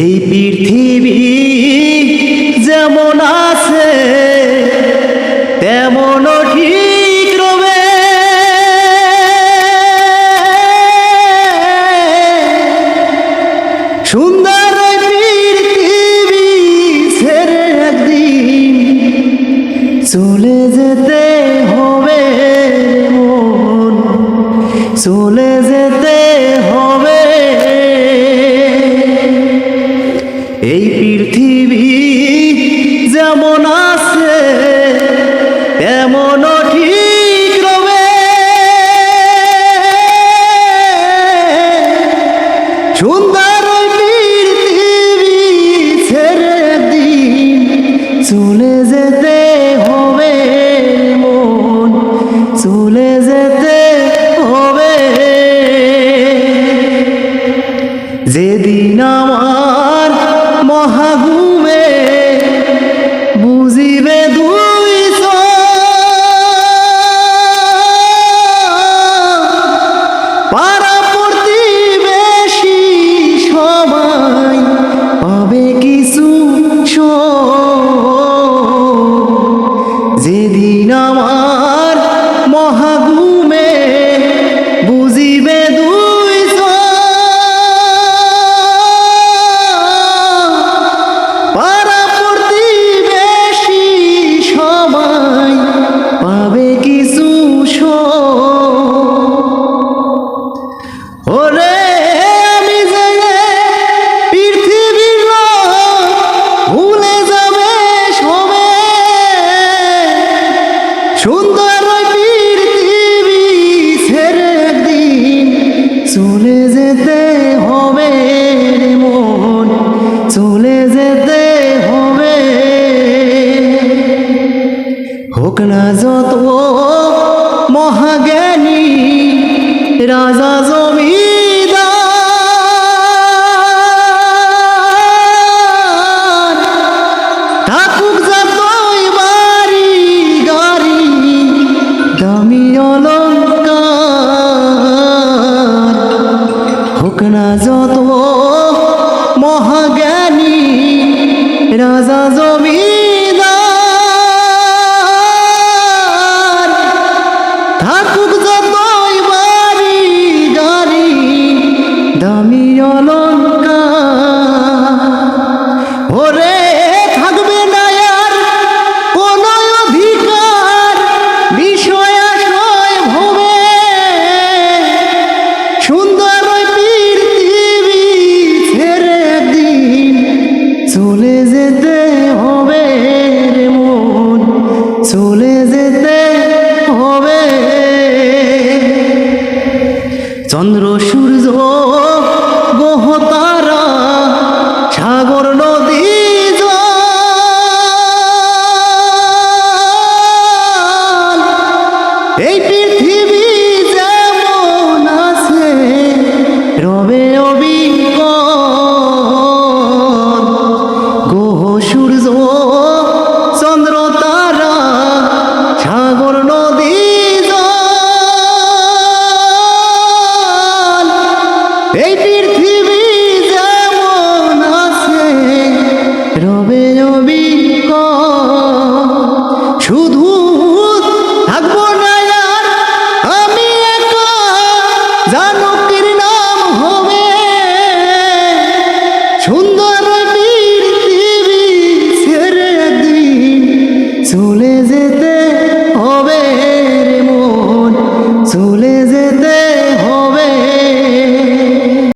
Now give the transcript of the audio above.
এই পৃথিবী যেমন আছে তেমন ঠিক রবে, সুন্দর পৃথিবী ছেড়ে একদিন চলে যেতে হবে মন, চলে যেতে হবে। এই পৃথিবী যেমন আছে তেমন ঠিক রবে, সুন্দর পৃথিবী ছেড়ে একদিন চলে যেতে হবে মন, চলে যেতে হবে। যেদিন আমার মহাঘুমে বুঝিবে দুই পাড়া প্রতিবেশী সবাই পাবে কিছু, যেদিন আমার মহাঘুমে বুঝিবে দুই পাড়া প্রতিবেশী সবাই পাবে কিছু। ওরে আমি জেনে পৃথিবীর লোক ভুলে যাবে সবে, সুন্দর পৃথিবী ছেড়ে একদিন চলে যেতে হবে মন, চলে যেতে হবে। হোক না যত মহাজ্ঞানী রাজা জমিদার, থাকুক যতই বাড়ি গাড়ি দামি অলংকার, হোক না যত মহাজ্ঞানী রাজা জমিদার, থাকুক যতই বাড়ি গাড়ি দামি অলংকার। ওরে থাকবে না আর কোন অধিকার বিষয় আশয় ভবে, সুন্দর পৃথিবী ছেড়ে একদিন চলে যেতে হবে মন, চলে